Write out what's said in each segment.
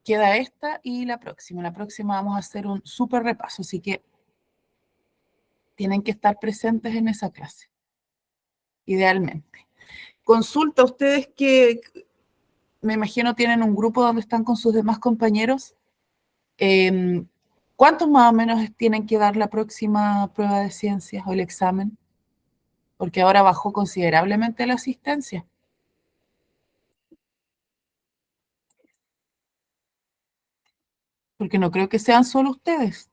Queda esta y la próxima. La próxima vamos a hacer un súper repaso, así que tienen que estar presentes en esa clase, idealmente. Consulta, ustedes que me imagino tienen un grupo donde están con sus demás compañeros. ¿Cuántos más o menos tienen que dar la próxima prueba de ciencias o el examen? Porque ahora bajó considerablemente la asistencia. Porque no creo que sean solo ustedes.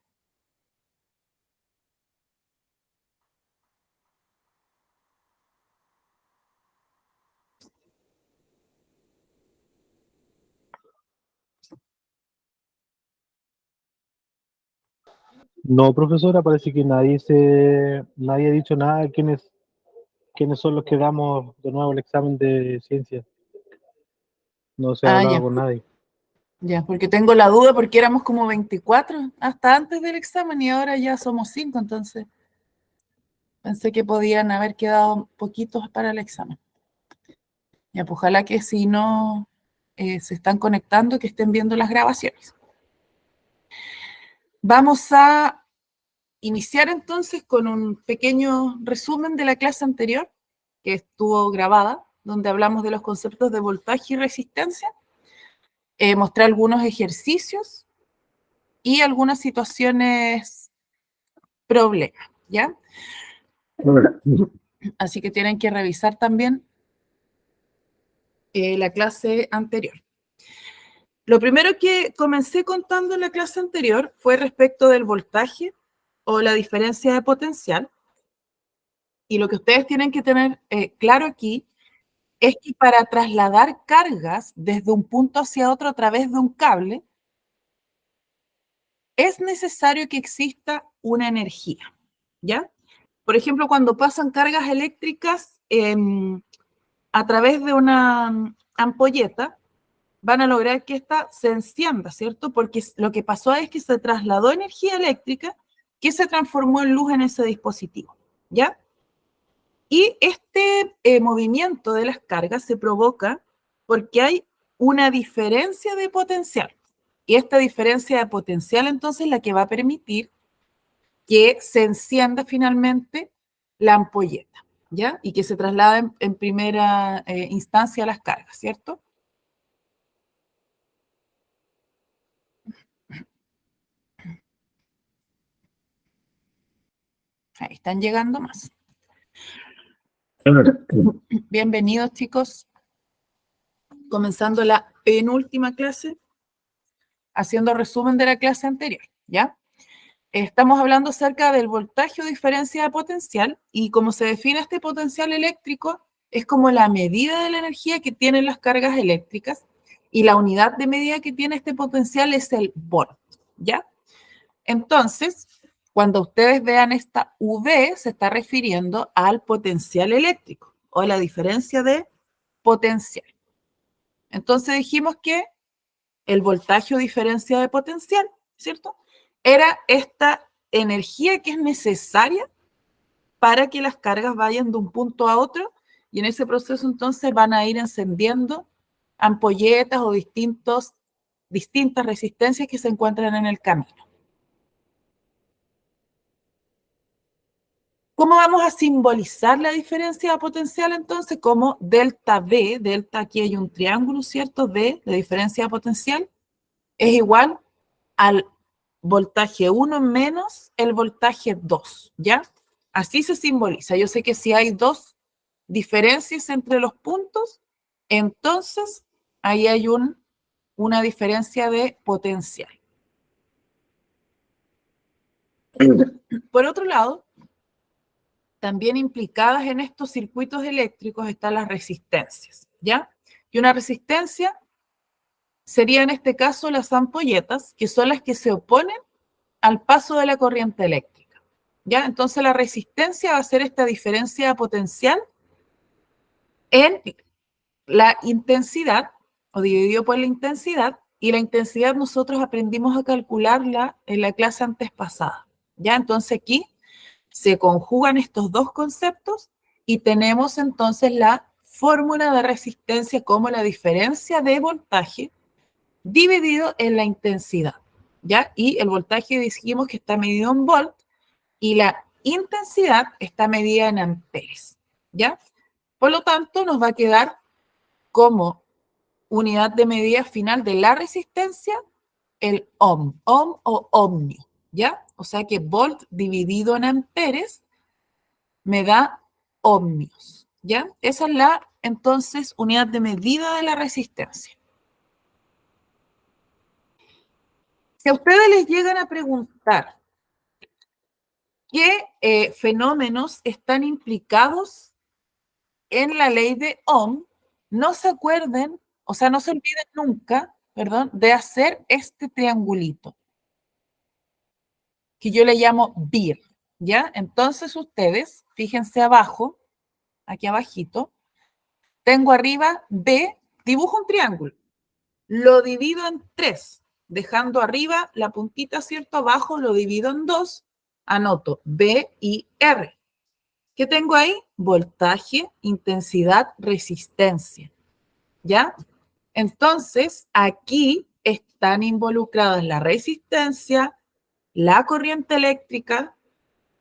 No, profesora, parece que nadie ha dicho nada. ¿Quiénes son los que damos de nuevo el examen de ciencia? No se ha Ah, hablado ya, con nadie. ya, porque tengo la duda porque éramos como 24 hasta antes del examen y ahora ya somos 5, entonces pensé que podían haber quedado poquitos para el examen. Ya, pues ojalá que si no se están conectando, que estén viendo las grabaciones. Vamos a iniciar entonces con un pequeño resumen de la clase anterior, que estuvo grabada, donde hablamos de los conceptos de voltaje y resistencia. Mostré algunos ejercicios y algunas situaciones problemas, ¿ya? Así que tienen que revisar también la clase anterior. Lo primero que comencé contando en la clase anterior fue respecto del voltaje o la diferencia de potencial. Y lo que ustedes tienen que tener claro aquí es que para trasladar cargas desde un punto hacia otro a través de un cable, es necesario que exista una energía, ¿ya? Por ejemplo, cuando pasan cargas eléctricas a través de una ampolleta, van a lograr que ésta se encienda, ¿cierto? Porque lo que pasó es que se trasladó energía eléctrica que se transformó en luz en ese dispositivo, ¿ya? Y este movimiento de las cargas se provoca porque hay una diferencia de potencial. Y esta diferencia de potencial entonces es la que va a permitir que se encienda finalmente la ampolleta, ¿ya? Y que se trasladen en primera instancia las cargas, ¿cierto? Ahí están llegando más. Bienvenidos, chicos. Comenzando la penúltima clase, haciendo resumen de la clase anterior, ¿ya? Estamos hablando acerca del voltaje o diferencia de potencial y cómo se define este potencial eléctrico es como la medida de la energía que tienen las cargas eléctricas y la unidad de medida que tiene este potencial es el volt, ¿ya? Entonces, cuando ustedes vean esta V, se está refiriendo al potencial eléctrico o a la diferencia de potencial. Entonces dijimos que el voltaje o diferencia de potencial, ¿cierto? Era esta energía que es necesaria para que las cargas vayan de un punto a otro y en ese proceso entonces van a ir encendiendo ampolletas o distintas resistencias que se encuentran en el camino. ¿Cómo vamos a simbolizar la diferencia de potencial entonces? Como delta V, delta aquí hay un triángulo, ¿cierto? V, la diferencia de potencial, es igual al voltaje 1 menos el voltaje 2, ¿ya? Así se simboliza. Yo sé que si hay dos diferencias entre los puntos, entonces ahí hay una diferencia de potencial. Por otro lado, también implicadas en estos circuitos eléctricos están las resistencias, ¿ya? Y una resistencia sería en este caso las ampolletas, que son las que se oponen al paso de la corriente eléctrica, ¿ya? Entonces la resistencia va a ser esta diferencia potencial en la intensidad, o dividido por la intensidad, y la intensidad nosotros aprendimos a calcularla en la clase antes pasada, ¿ya? Entonces aquí se conjugan estos dos conceptos y tenemos entonces la fórmula de resistencia como la diferencia de voltaje dividido en la intensidad, ¿ya? Y el voltaje dijimos que está medido en volt y la intensidad está medida en amperes, ¿ya? Por lo tanto, nos va a quedar como unidad de medida final de la resistencia el ohm o ohmio, ¿ya? O sea que volt dividido en amperes me da ohmios, ¿ya? Esa es la, entonces, unidad de medida de la resistencia. Si a ustedes les llegan a preguntar qué fenómenos están implicados en la ley de Ohm, no se acuerden, o sea, no se olviden nunca, perdón, de hacer este triangulito, que yo le llamo BIR, ¿ya? Entonces ustedes, fíjense abajo, aquí abajito, tengo arriba B, dibujo un triángulo, lo divido en 3, dejando arriba la puntita, ¿cierto? Abajo lo divido en 2, anoto B y R. ¿Qué tengo ahí? Voltaje, intensidad, resistencia, ¿ya? Entonces, aquí están involucradas la resistencia, la corriente eléctrica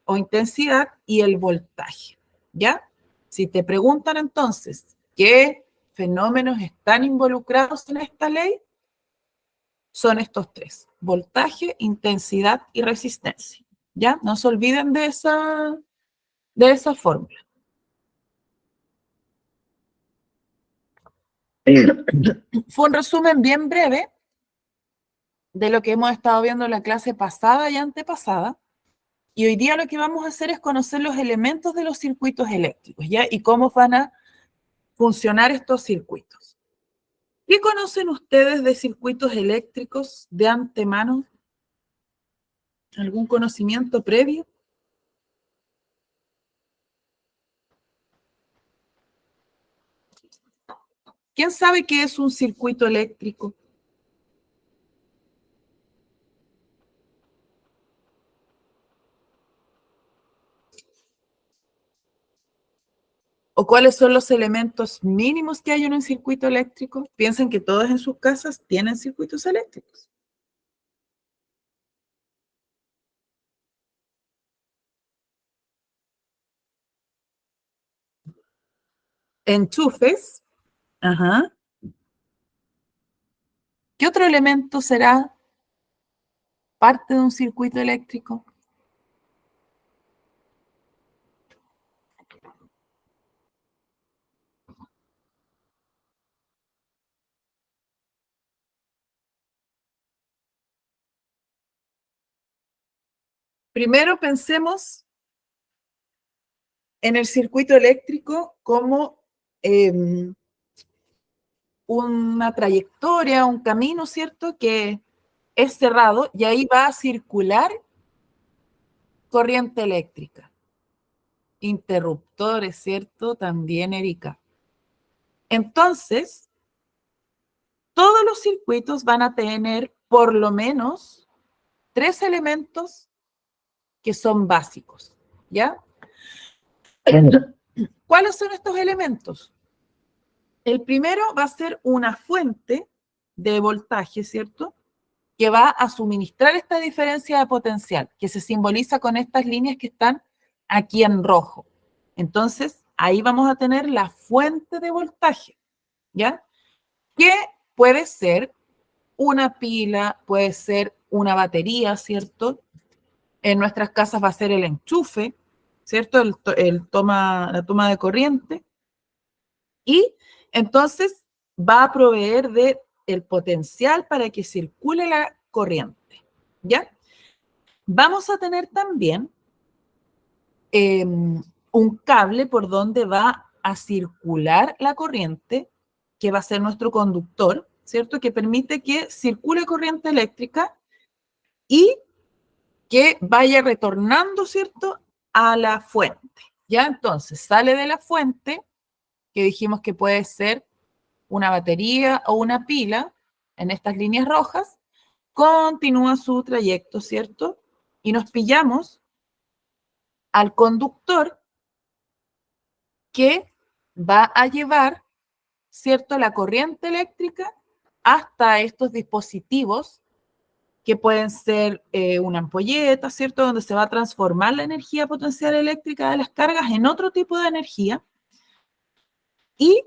o intensidad y el voltaje, ¿ya? Si te preguntan entonces, ¿qué fenómenos están involucrados en esta ley? Son estos 3, voltaje, intensidad y resistencia, ¿ya? No se olviden de esa fórmula. Fue un resumen bien breve de lo que hemos estado viendo en la clase pasada y antepasada. Y hoy día lo que vamos a hacer es conocer los elementos de los circuitos eléctricos, ¿ya? Y cómo van a funcionar estos circuitos. ¿Qué conocen ustedes de circuitos eléctricos de antemano? ¿Algún conocimiento previo? ¿Quién sabe qué es un circuito eléctrico? ¿O cuáles son los elementos mínimos que hay en un circuito eléctrico? Piensen que todos en sus casas tienen circuitos eléctricos. Enchufes. Ajá. ¿Qué otro elemento será parte de un circuito eléctrico? Primero pensemos en el circuito eléctrico como una trayectoria, un camino, ¿cierto? Que es cerrado y ahí va a circular corriente eléctrica. Interruptores, ¿cierto? También, Erika. Entonces, todos los circuitos van a tener por lo menos 3 elementos que son básicos, ¿ya? ¿Cuáles son estos elementos? El primero va a ser una fuente de voltaje, ¿cierto? Que va a suministrar esta diferencia de potencial, que se simboliza con estas líneas que están aquí en rojo. Entonces, ahí vamos a tener la fuente de voltaje, ¿ya? Que puede ser una pila, puede ser una batería, ¿cierto? En nuestras casas va a ser el enchufe, ¿cierto? La toma de corriente. Y entonces va a proveer de el potencial para que circule la corriente, ¿ya? Vamos a tener también un cable por donde va a circular la corriente, que va a ser nuestro conductor, ¿cierto? Que permite que circule corriente eléctrica y que vaya retornando, ¿cierto? A la fuente, ¿ya? Entonces sale de la fuente, que dijimos que puede ser una batería o una pila en estas líneas rojas, continúa su trayecto, ¿cierto? Y nos pillamos al conductor que va a llevar, ¿cierto?, la corriente eléctrica hasta estos dispositivos que pueden ser una ampolleta, ¿cierto?, donde se va a transformar la energía potencial eléctrica de las cargas en otro tipo de energía. Y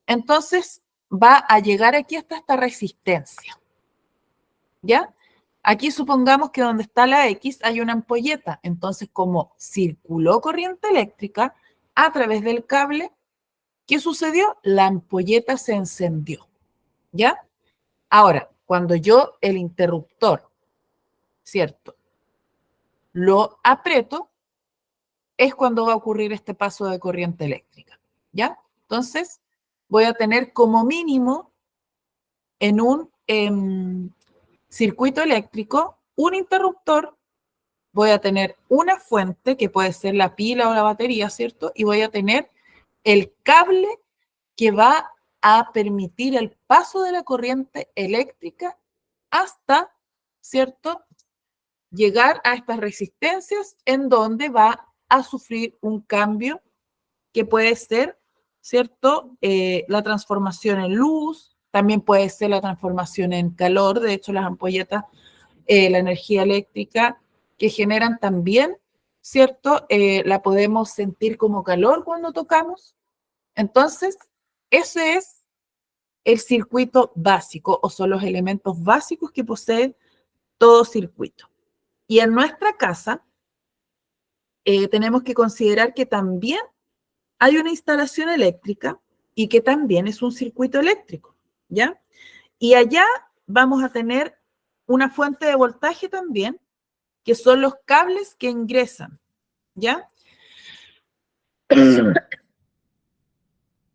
entonces va a llegar aquí hasta esta resistencia, ¿ya? Aquí supongamos que donde está la X hay una ampolleta. Entonces, como circuló corriente eléctrica a través del cable, ¿qué sucedió? La ampolleta se encendió, ¿ya? Ahora, cuando yo el interruptor, ¿cierto?, lo aprieto, es cuando va a ocurrir este paso de corriente eléctrica, ¿ya? Entonces, voy a tener como mínimo en un circuito eléctrico un interruptor, voy a tener una fuente que puede ser la pila o la batería, ¿cierto? Y voy a tener el cable que va a permitir el paso de la corriente eléctrica hasta, ¿cierto?, llegar a estas resistencias en donde va a sufrir un cambio que puede ser, ¿cierto?, la transformación en luz, también puede ser la transformación en calor. De hecho, las ampolletas, la energía eléctrica que generan también, ¿cierto?, la podemos sentir como calor cuando tocamos. Entonces, ese es el circuito básico, o son los elementos básicos que posee todo circuito. Y en nuestra casa tenemos que considerar que también hay una instalación eléctrica y que también es un circuito eléctrico, ¿ya? Y allá vamos a tener una fuente de voltaje también, que son los cables que ingresan, ¿ya?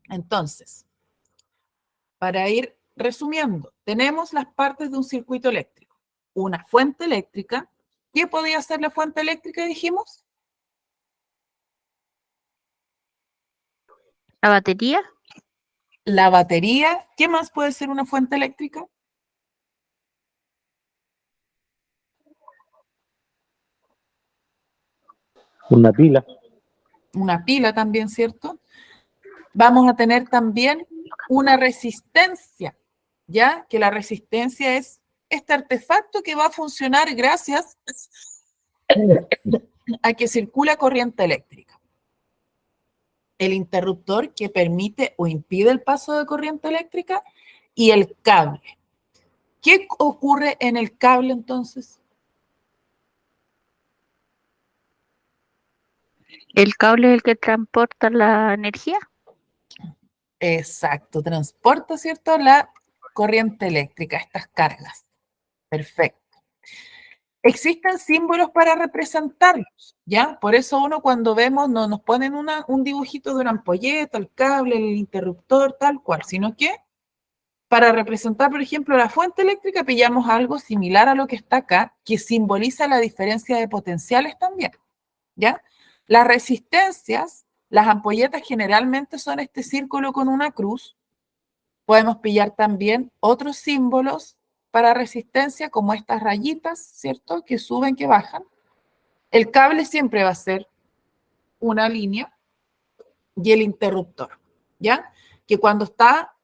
Entonces, para ir resumiendo, tenemos las partes de un circuito eléctrico. Una fuente eléctrica. ¿Qué podría ser la fuente eléctrica, dijimos? ¿La batería? La batería. ¿Qué más puede ser una fuente eléctrica? Una pila. Una pila también, ¿cierto? Vamos a tener también una resistencia, ¿ya? Que la resistencia es este artefacto que va a funcionar gracias a que circula corriente eléctrica. El interruptor que permite o impide el paso de corriente eléctrica y el cable. ¿Qué ocurre en el cable entonces? ¿El cable es el que transporta la energía? Exacto, transporta, ¿cierto?, la corriente eléctrica, estas cargas. Perfecto. Existen símbolos para representarlos, ¿ya? Por eso uno cuando vemos, no nos ponen un dibujito de una ampolleta, el cable, el interruptor, tal cual, sino que para representar, por ejemplo, la fuente eléctrica, pillamos algo similar a lo que está acá, que simboliza la diferencia de potenciales también, ¿ya? Las resistencias, las ampolletas generalmente son este círculo con una cruz. Podemos pillar también otros símbolos para resistencia, como estas rayitas, ¿cierto?, que suben, que bajan. El cable siempre va a ser una línea y el interruptor, ¿ya? Que cuando está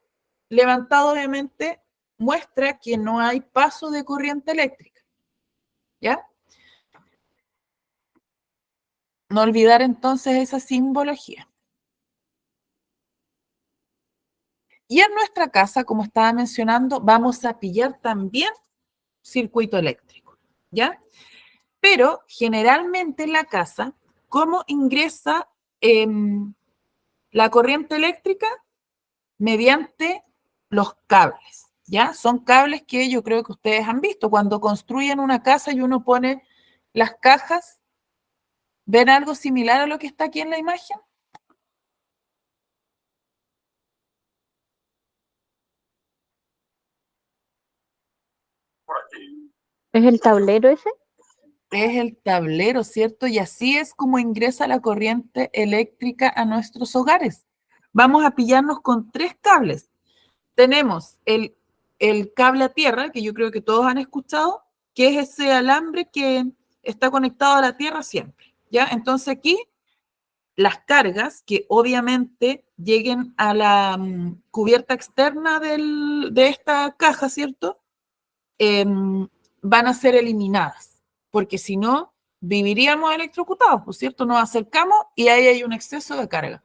levantado, obviamente, muestra que no hay paso de corriente eléctrica, ¿ya? No olvidar entonces esa simbología. Y en nuestra casa, como estaba mencionando, vamos a pillar también circuito eléctrico, ¿ya? Pero generalmente en la casa, ¿cómo ingresa la corriente eléctrica? Mediante los cables, ¿ya? Son cables que yo creo que ustedes han visto. Cuando construyen una casa y uno pone las cajas, ¿ven algo similar a lo que está aquí en la imagen? ¿Es el tablero ese? Es el tablero, ¿cierto? Y así es como ingresa la corriente eléctrica a nuestros hogares. Vamos a pillarnos con 3 cables. Tenemos el cable a tierra, que yo creo que todos han escuchado, que es ese alambre que está conectado a la tierra siempre, ¿ya? Entonces aquí las cargas que obviamente lleguen a la cubierta externa de esta caja, ¿cierto? Van a ser eliminadas, porque si no, viviríamos electrocutados, ¿por cierto? Nos acercamos y ahí hay un exceso de carga.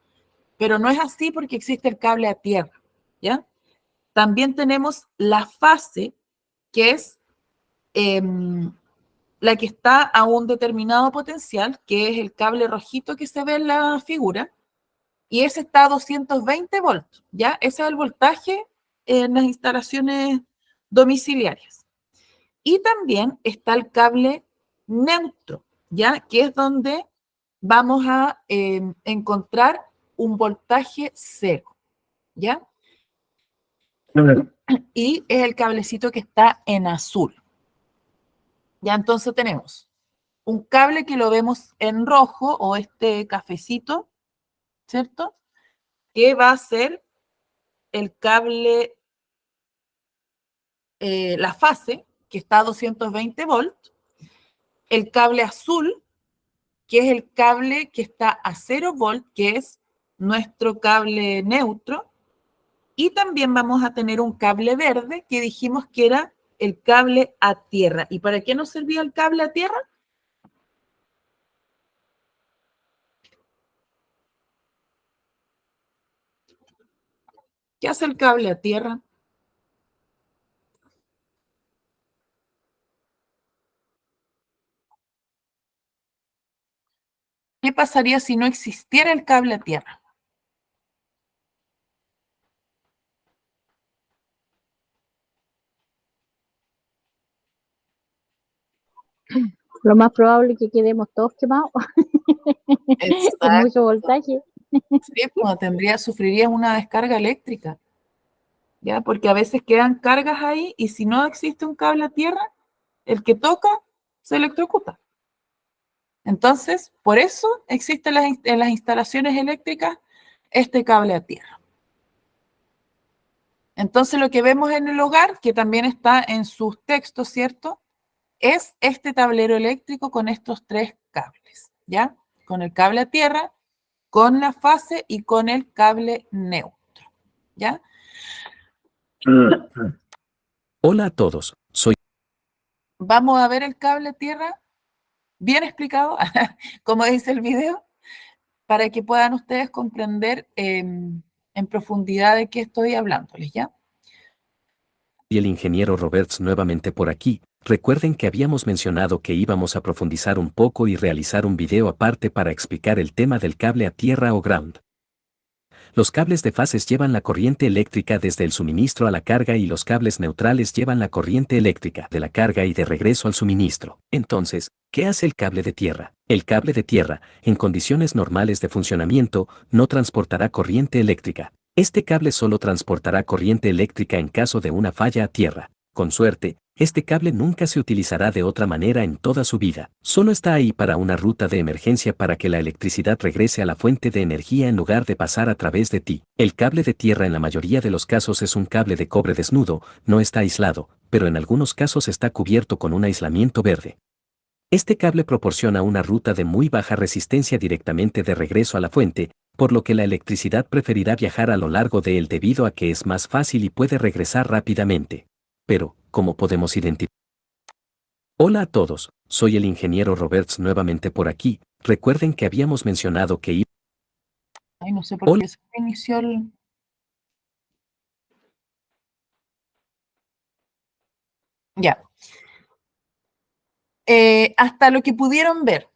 Pero no es así porque existe el cable a tierra, ¿ya? También tenemos la fase, que es la que está a un determinado potencial, que es el cable rojito que se ve en la figura, y ese está a 220 volts, ¿ya? Ese es el voltaje en las instalaciones domiciliarias. Y también está el cable neutro, ¿ya? Que es donde vamos a encontrar un voltaje cero, ¿ya? Y es el cablecito que está en azul. Ya entonces tenemos un cable que lo vemos en rojo o este cafecito, ¿cierto? Que va a ser el cable, la fase, que está a 220 volts, el cable azul, que es el cable que está a 0 volt, que es nuestro cable neutro, y también vamos a tener un cable verde que dijimos que era el cable a tierra. ¿Y para qué nos servía el cable a tierra? ¿Qué hace el cable a tierra? ¿Qué pasaría si no existiera el cable a tierra? Lo más probable es que quedemos todos quemados con Exacto. mucho voltaje. Sí, pues sufrirías una descarga eléctrica, ¿ya? Porque a veces quedan cargas ahí y si no existe un cable a tierra, el que toca se electrocuta. Entonces, por eso existe en las instalaciones eléctricas este cable a tierra. Entonces, lo que vemos en el hogar, que también está en sus textos, ¿cierto? Es este tablero eléctrico con estos tres cables, ¿ya? Con el cable a tierra, con la fase y con el cable neutro, ¿ya? Hola a todos, soy Vamos a ver el cable a tierra bien explicado, como dice el video, para que puedan ustedes comprender en profundidad de qué estoy hablándoles, ¿ya? el ingeniero Roberts nuevamente por aquí. Recuerden que habíamos mencionado que íbamos a profundizar un poco y realizar un video aparte para explicar el tema del cable a tierra o ground. Los cables de fases llevan la corriente eléctrica desde el suministro a la carga y los cables neutrales llevan la corriente eléctrica de la carga y de regreso al suministro. Entonces, ¿qué hace el cable de tierra? El cable de tierra, en condiciones normales de funcionamiento, no transportará corriente eléctrica. Este cable solo transportará corriente eléctrica en caso de una falla a tierra. Con suerte, este cable nunca se utilizará de otra manera en toda su vida. Solo está ahí para una ruta de emergencia para que la electricidad regrese a la fuente de energía en lugar de pasar a través de ti. El cable de tierra en la mayoría de los casos es un cable de cobre desnudo, no está aislado, pero en algunos casos está cubierto con un aislamiento verde. Este cable proporciona una ruta de muy baja resistencia directamente de regreso a la fuente, por lo que la electricidad preferirá viajar a lo largo de él debido a que es más fácil y puede regresar rápidamente. Pero, ¿cómo podemos identificar? Hola a todos, soy el ingeniero Roberts nuevamente por aquí. Recuerden que habíamos mencionado que Ay, no sé por Hola. qué se inició el... Ya. Hasta lo que pudieron ver,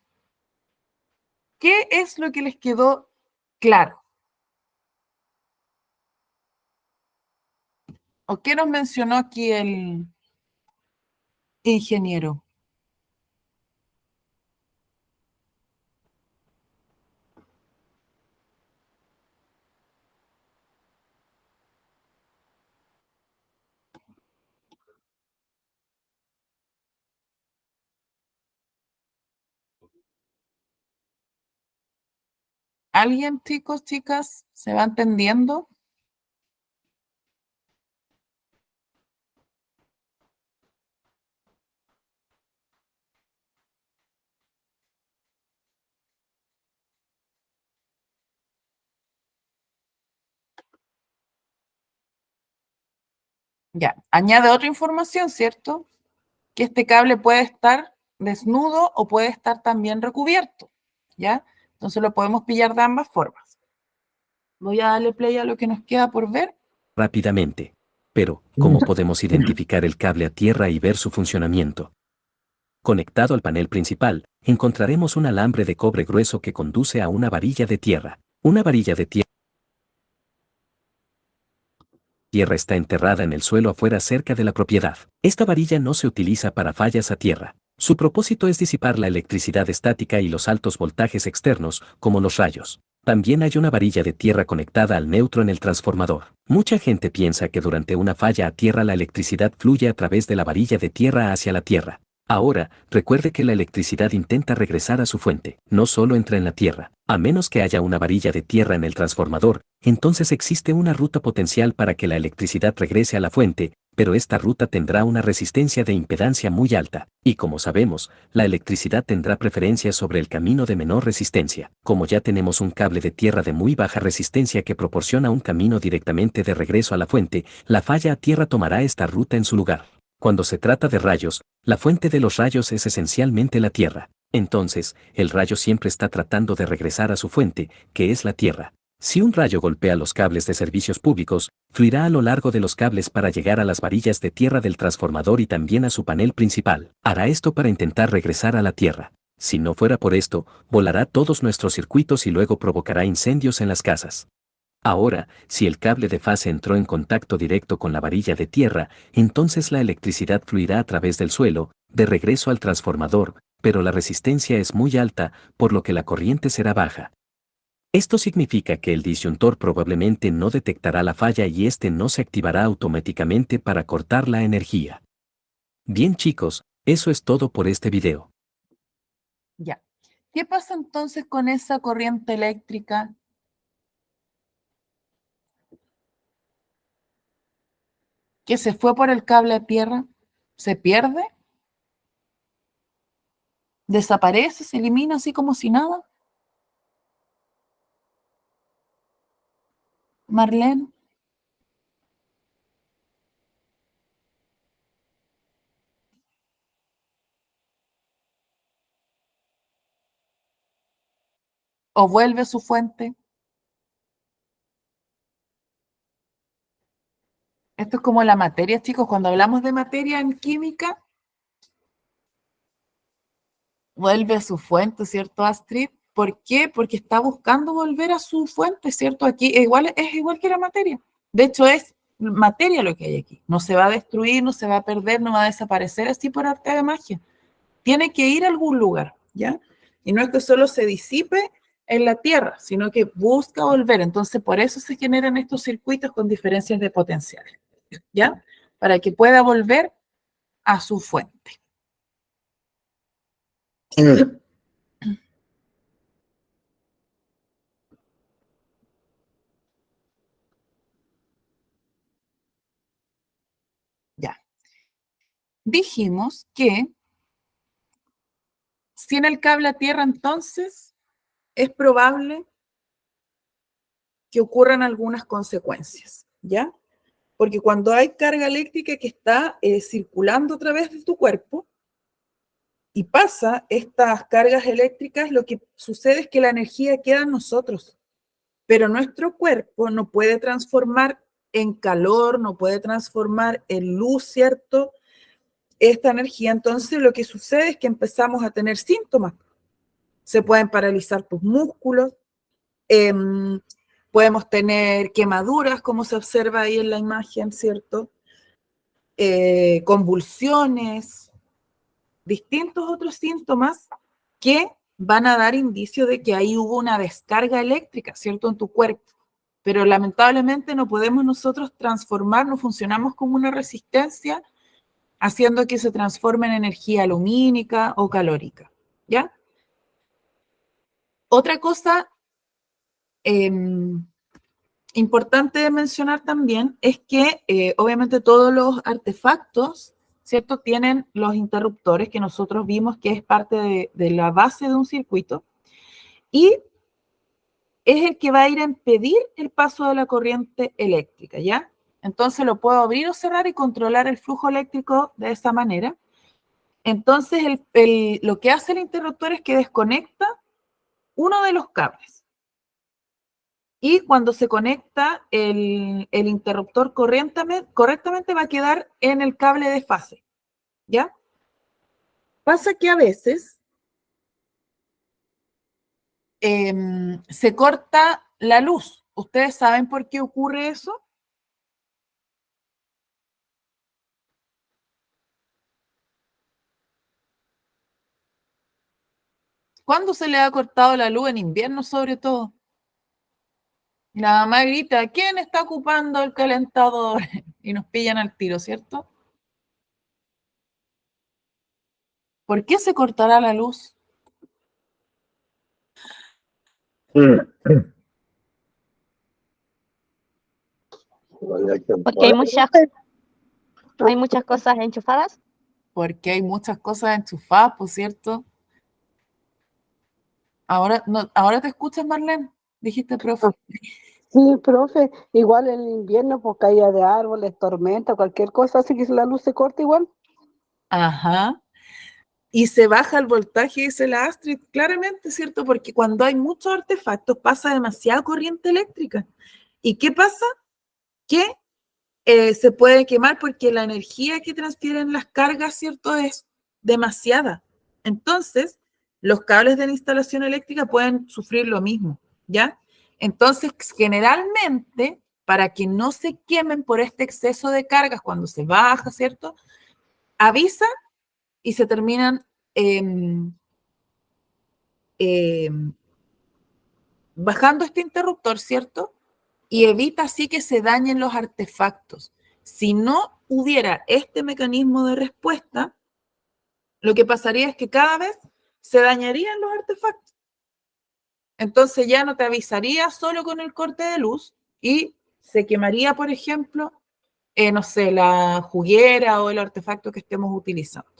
¿qué es lo que les quedó claro? ¿O qué nos mencionó aquí el ingeniero? ¿Alguien, chicos, chicas, se va entendiendo? Ya, añade otra información, ¿cierto? Que este cable puede estar desnudo o puede estar también recubierto, ¿ya? Entonces lo podemos pillar de ambas formas. Voy a darle play a lo que nos queda por ver. Rápidamente. Pero, ¿cómo podemos identificar el cable a tierra y ver su funcionamiento? Conectado al panel principal, encontraremos un alambre de cobre grueso que conduce a una varilla de tierra. Una varilla de tierra está enterrada en el suelo afuera cerca de la propiedad. Esta varilla no se utiliza para fallas a tierra. Su propósito es disipar la electricidad estática y los altos voltajes externos, como los rayos. También hay una varilla de tierra conectada al neutro en el transformador. Mucha gente piensa que durante una falla a tierra la electricidad fluye a través de la varilla de tierra hacia la tierra. Ahora, recuerde que la electricidad intenta regresar a su fuente, no solo entra en la tierra. A menos que haya una varilla de tierra en el transformador, entonces existe una ruta potencial para que la electricidad regrese a la fuente, pero esta ruta tendrá una resistencia de impedancia muy alta, y como sabemos, la electricidad tendrá preferencia sobre el camino de menor resistencia. Como ya tenemos un cable de tierra de muy baja resistencia que proporciona un camino directamente de regreso a la fuente, la falla a tierra tomará esta ruta en su lugar. Cuando se trata de rayos, la fuente de los rayos es esencialmente la tierra. Entonces, el rayo siempre está tratando de regresar a su fuente, que es la tierra. Si un rayo golpea los cables de servicios públicos, fluirá a lo largo de los cables para llegar a las varillas de tierra del transformador y también a su panel principal. Hará esto para intentar regresar a la tierra. Si no fuera por esto, volará todos nuestros circuitos y luego provocará incendios en las casas. Ahora, si el cable de fase entró en contacto directo con la varilla de tierra, entonces la electricidad fluirá a través del suelo, de regreso al transformador, pero la resistencia es muy alta, por lo que la corriente será baja. Esto significa que el disyuntor probablemente no detectará la falla y este no se activará automáticamente para cortar la energía. Bien chicos, eso es todo por este video. Ya. ¿Qué pasa entonces con esa corriente eléctrica? Que se fue por el cable a tierra, se pierde, desaparece, se elimina así como si nada. Marlene, o vuelve a su fuente. Esto es como la materia, chicos. Cuando hablamos de materia en química, vuelve a su fuente, ¿cierto, Astrid? ¿Por qué? Porque está buscando volver a su fuente, ¿cierto? Aquí es igual que la materia. De hecho, es materia lo que hay aquí. No se va a destruir, no se va a perder, no va a desaparecer así por arte de magia. Tiene que ir a algún lugar, ¿ya? Y no es que solo se disipe en la Tierra, sino que busca volver. Entonces, por eso se generan estos circuitos con diferencias de potenciales, ¿ya? Para que pueda volver a su fuente. Ya. Dijimos que sin el cable a tierra, entonces, es probable que ocurran algunas consecuencias, ¿ya? Porque cuando hay carga eléctrica que está circulando a través de tu cuerpo y pasa estas cargas eléctricas, lo que sucede es que la energía queda en nosotros, pero nuestro cuerpo no puede transformar en calor, no puede transformar en luz, ¿cierto? Esta energía, entonces lo que sucede es que empezamos a tener síntomas. Se pueden paralizar tus músculos, podemos tener quemaduras, como se observa ahí en la imagen, ¿cierto? Convulsiones, distintos otros síntomas que van a dar indicio de que ahí hubo una descarga eléctrica, ¿cierto? En tu cuerpo. Pero lamentablemente no podemos nosotros transformar, no funcionamos como una resistencia, haciendo que se transforme en energía lumínica o calórica, ¿ya? Otra cosa importante de mencionar también es que obviamente todos los artefactos, ¿cierto? Tienen los interruptores que nosotros vimos que es parte de la base de un circuito y es el que va a ir a impedir el paso de la corriente eléctrica, ¿ya? Entonces lo puedo abrir o cerrar y controlar el flujo eléctrico de esa manera. Entonces lo que hace el interruptor es que desconecta uno de los cables. Y cuando se conecta el interruptor correctamente va a quedar en el cable de fase, ¿ya? Pasa que a veces se corta la luz. ¿Ustedes saben por qué ocurre eso? ¿Cuándo se le ha cortado la luz? En invierno sobre todo. La mamá grita, ¿quién está ocupando el calentador? Y nos pillan al tiro, ¿cierto? ¿Por qué se cortará la luz? Porque hay muchas cosas enchufadas. Porque hay muchas cosas enchufadas, por cierto. Ahora, no, ahora te escuchas, Marlene. Dijiste, profe. Sí, profe, igual en invierno, por caída de árboles, tormenta, cualquier cosa, así que la luz se corta igual. Ajá. Y se baja el voltaje, dice la Astrid, claramente, ¿cierto? Porque cuando hay muchos artefactos pasa demasiada corriente eléctrica. ¿Y qué pasa? Que se puede quemar porque la energía que transfieren las cargas, ¿cierto? Es demasiada. Entonces, los cables de la instalación eléctrica pueden sufrir lo mismo, ¿ya? Entonces, generalmente, para que no se quemen por este exceso de cargas cuando se baja, ¿cierto? Avisa y se terminan bajando este interruptor, ¿cierto? Y evita así que se dañen los artefactos. Si no hubiera este mecanismo de respuesta, lo que pasaría es que cada vez se dañarían los artefactos. Entonces ya no te avisaría solo con el corte de luz y se quemaría, por ejemplo, no sé, la juguera o el artefacto que estemos utilizando.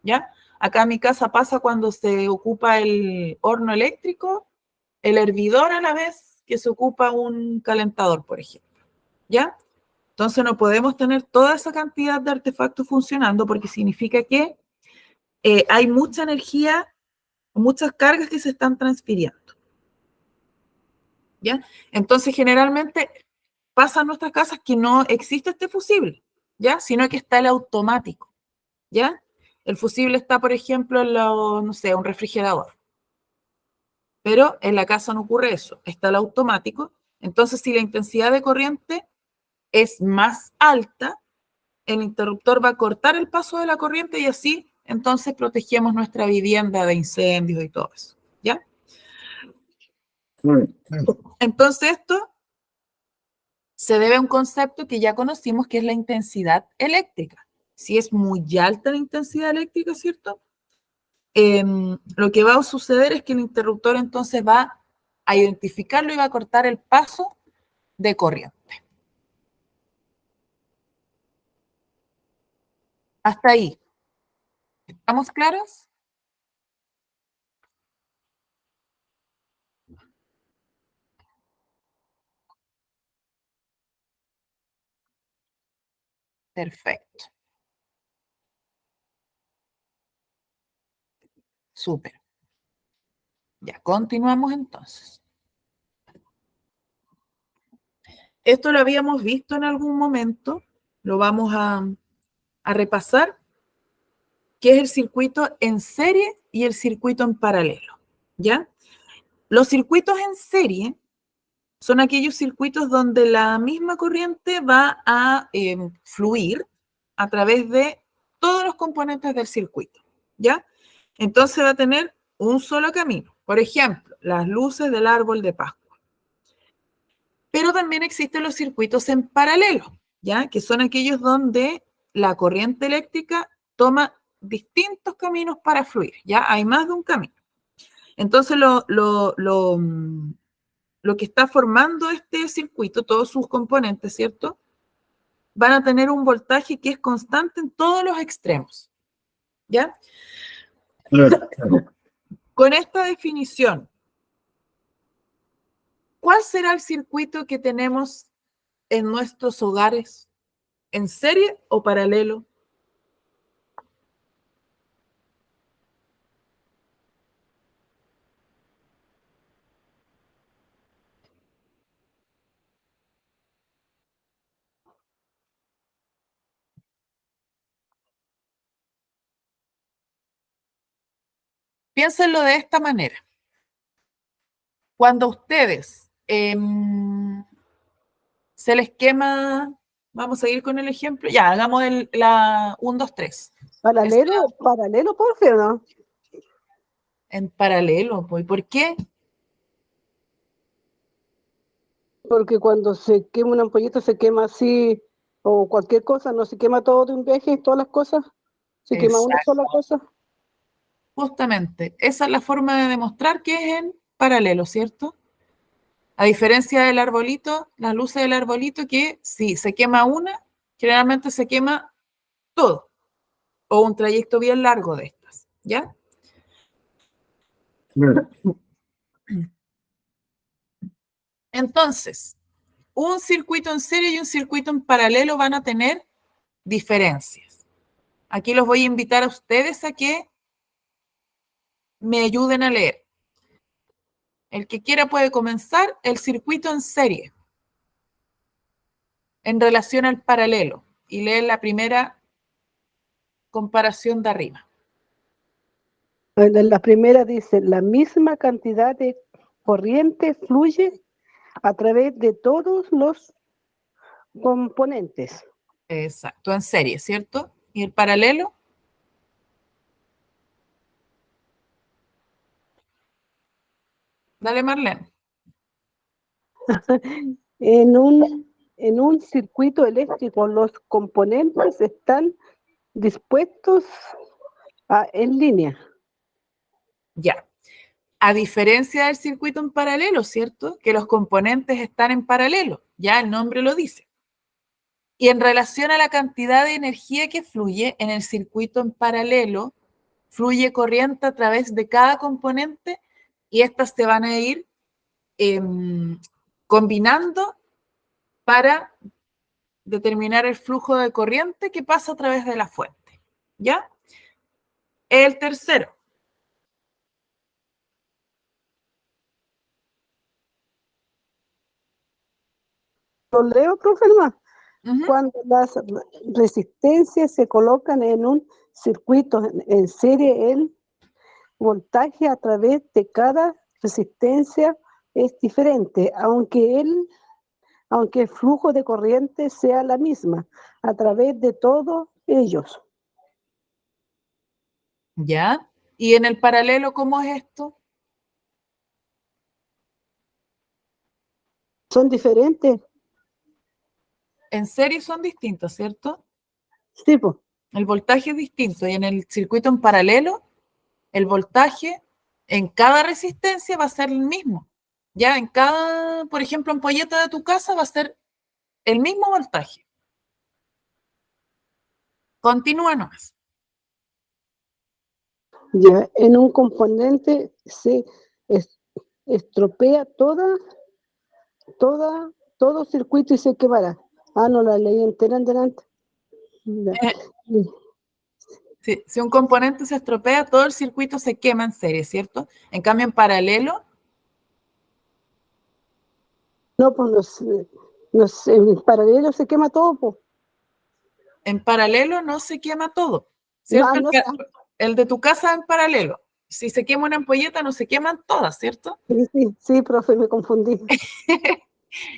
¿Ya? Acá en mi casa pasa cuando se ocupa el horno eléctrico, el hervidor a la vez que se ocupa un calentador, por ejemplo. ¿Ya? Entonces no podemos tener toda esa cantidad de artefactos funcionando porque significa que hay mucha energía, muchas cargas que se están transfiriendo. ¿Ya? Entonces generalmente pasa en nuestras casas que no existe este fusible, ¿ya? Sino que está el automático, ¿ya? El fusible está, por ejemplo, en no sé, un refrigerador. Pero en la casa no ocurre eso, está el automático. Entonces, si la intensidad de corriente es más alta, el interruptor va a cortar el paso de la corriente y así, entonces, protegemos nuestra vivienda de incendios y todo eso, ¿ya? Entonces, esto se debe a un concepto que ya conocimos, que es la intensidad eléctrica. Si es muy alta la intensidad eléctrica, ¿cierto? Lo que va a suceder es que el interruptor entonces va a identificarlo y va a cortar el paso de corriente. Hasta ahí. ¿Estamos claros? Perfecto. Súper. Ya, continuamos entonces. Esto lo habíamos visto en algún momento, lo vamos a repasar, que es el circuito en serie y el circuito en paralelo, ¿ya? Los circuitos en serie son aquellos circuitos donde la misma corriente va a fluir a través de todos los componentes del circuito, ¿ya? Entonces va a tener un solo camino. Por ejemplo, las luces del árbol de Pascua. Pero también existen los circuitos en paralelo, ¿ya? Que son aquellos donde la corriente eléctrica toma distintos caminos para fluir, ¿ya? Hay más de un camino. Entonces, lo que está formando este circuito, todos sus componentes, ¿cierto? Van a tener un voltaje que es constante en todos los extremos, ¿ya? Con esta definición, ¿cuál será el circuito que tenemos en nuestros hogares? ¿En serie o paralelo? Piénsenlo de esta manera. Cuando a ustedes se les quema, vamos a seguir con el ejemplo, ya, hagamos la 1, 2, 3. Paralelo, paralelo, profe, ¿o no? En paralelo, pues. ¿Por qué? Porque cuando se quema una ampolleta se quema así, o cualquier cosa, no se quema todo de un viaje, todas las cosas, se quema una Exacto. sola cosa. Justamente, esa es la forma de demostrar que es en paralelo, ¿cierto? A diferencia del arbolito, las luces del arbolito, que si se quema una, generalmente se quema todo, o un trayecto bien largo de estas, ¿ya? Entonces, un circuito en serie y un circuito en paralelo van a tener diferencias. Aquí los voy a invitar a ustedes a que me ayuden a leer. El que quiera puede comenzar el circuito en serie en relación al paralelo y leer la primera comparación de arriba. En la primera dice, la misma cantidad de corriente fluye a través de todos los componentes. Exacto, en serie, ¿cierto? ¿Y el paralelo? Dale, Marlene. En un circuito eléctrico, los componentes están dispuestos en línea. Ya. A diferencia del circuito en paralelo, ¿cierto? Que los componentes están en paralelo, ya el nombre lo dice. Y en relación a la cantidad de energía que fluye en el circuito en paralelo, fluye corriente a través de cada componente y estas se van a ir combinando para determinar el flujo de corriente que pasa a través de la fuente. ¿Ya? El tercero. Lo leo, profe, nomás. Uh-huh. Cuando las resistencias se colocan en un circuito en serie, el voltaje a través de cada resistencia es diferente, aunque el flujo de corriente sea la misma a través de todos ellos. ¿Ya? ¿Y en el paralelo cómo es esto? Son diferentes. En serie son distintos, ¿cierto? Sí, pues. El voltaje es distinto y en el circuito en paralelo, el voltaje en cada resistencia va a ser el mismo. Ya en cada, por ejemplo, ampolleta de tu casa va a ser el mismo voltaje. Continúa nomás. Ya, en un componente se estropea todo circuito y se quemará. No la leí entera en delante. Si un componente se estropea, todo el circuito se quema en serie, ¿cierto? En cambio, en paralelo, No, pues en paralelo se quema todo, pues. en paralelo no se quema todo, No, ¿cierto? no, El de tu casa en paralelo. Si se quema una ampolleta, no se queman todas, ¿cierto? sí, profe, me confundí.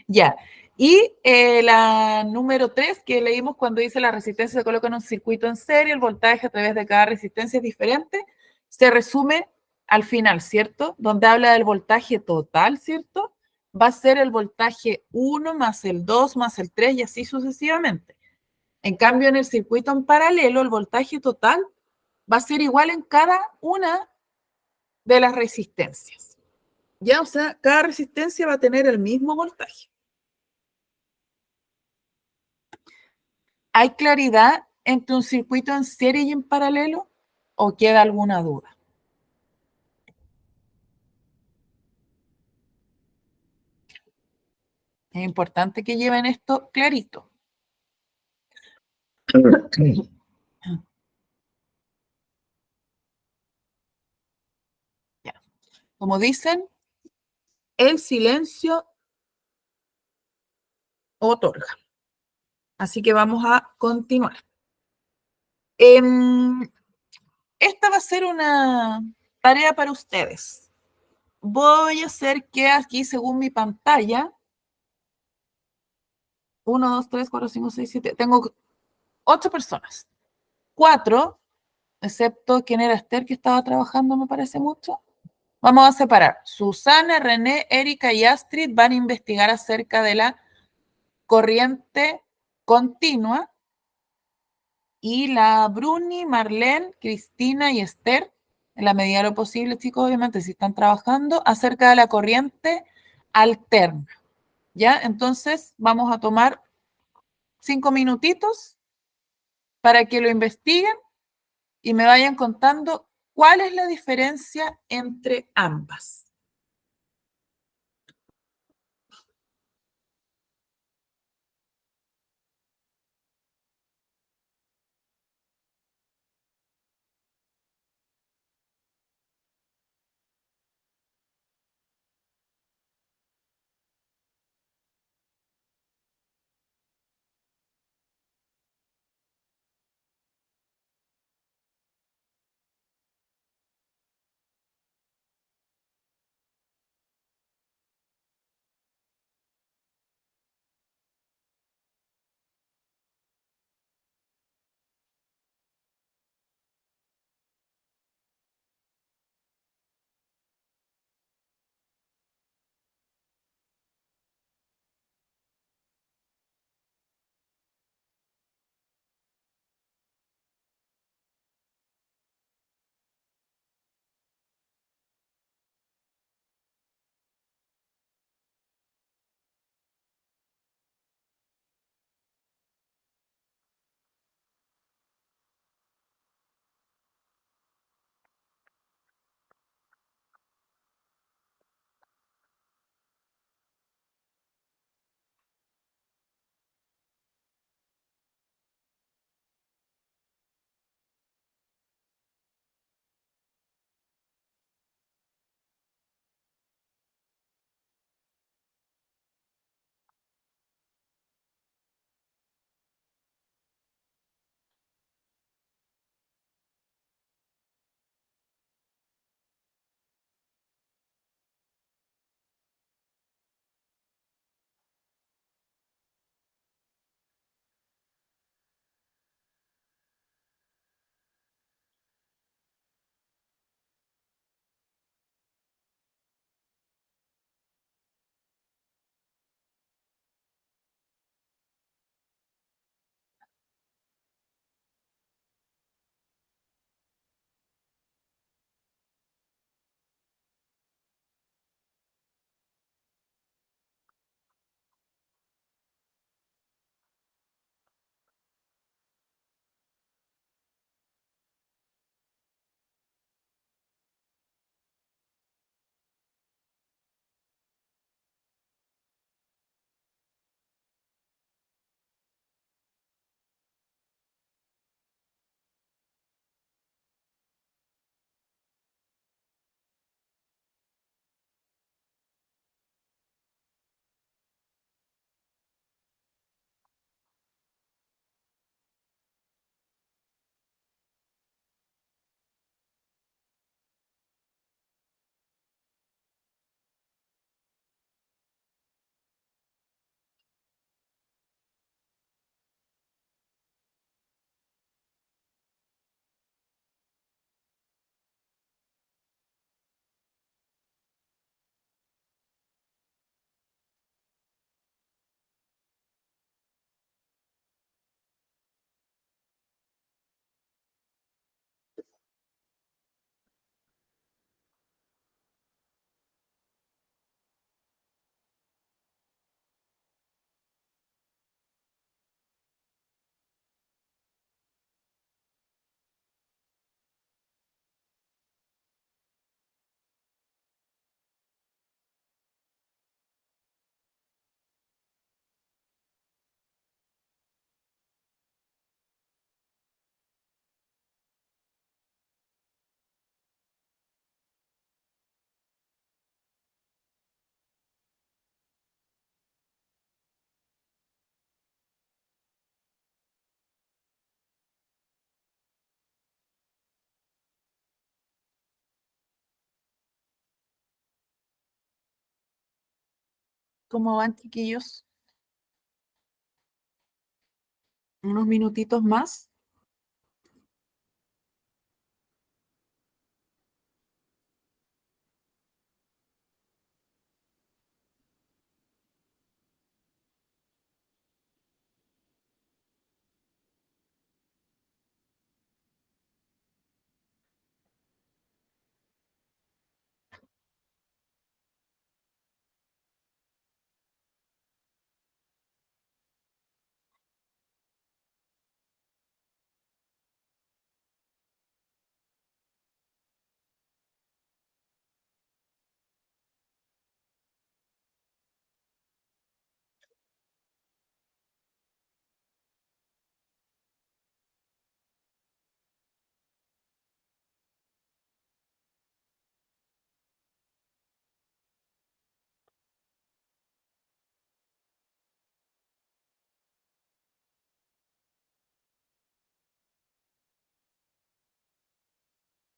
Ya. Y la número 3 que leímos cuando dice la resistencia se coloca en un circuito en serie, el voltaje a través de cada resistencia es diferente, se resume al final, ¿cierto? Donde habla del voltaje total, ¿cierto? Va a ser el voltaje 1 más el 2 más el 3 y así sucesivamente. En cambio, en el circuito en paralelo, el voltaje total va a ser igual en cada una de las resistencias. Ya, o sea, cada resistencia va a tener el mismo voltaje. ¿Hay claridad entre un circuito en serie y en paralelo? ¿O queda alguna duda? Es importante que lleven esto clarito. Ya. Como dicen, el silencio otorga. Así que vamos a continuar. Esta va a ser una tarea para ustedes. Voy a hacer que aquí, según mi pantalla, 1, 2, 3, 4, 5, 6, 7, tengo 8 personas. 4, excepto quién era Esther que estaba trabajando, me parece mucho. Vamos a separar. Susana, René, Erika y Astrid van a investigar acerca de la corriente continua. Y la Bruni, Marlene, Cristina y Esther, en la medida de lo posible, chicos, obviamente, si están trabajando, acerca de la corriente alterna. ¿Ya? Entonces, vamos a tomar 5 minutitos para que lo investiguen y me vayan contando cuál es la diferencia entre ambas. ¿Cómo van, chiquillos? Unos minutitos más.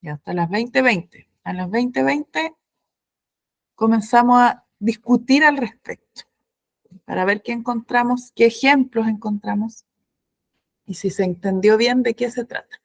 Y hasta las 20:20. A las 20:20 comenzamos a discutir al respecto para ver qué encontramos, qué ejemplos encontramos y si se entendió bien de qué se trata.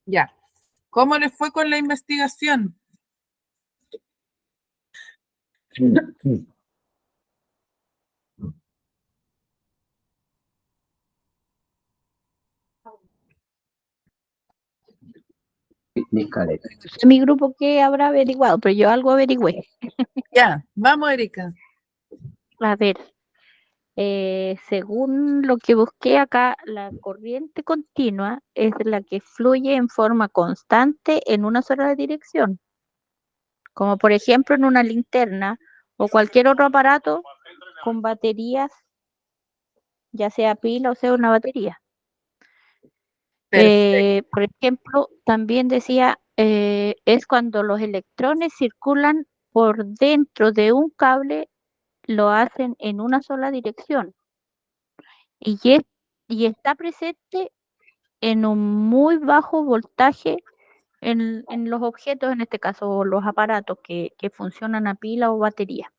Ya. ¿Cómo les fue con la investigación? Mi grupo que habrá averiguado, pero yo algo averigüé. Ya, vamos, Erika. A ver, según lo que busqué acá, la corriente continua es la que fluye en forma constante en una sola dirección, como por ejemplo en una linterna o cualquier otro aparato con baterías, ya sea pila o sea una batería. Perfecto. Por ejemplo, también decía, es cuando los electrones circulan por dentro de un cable, lo hacen en una sola dirección y, y está presente en un muy bajo voltaje en los objetos, en este caso los aparatos que funcionan a pila o batería.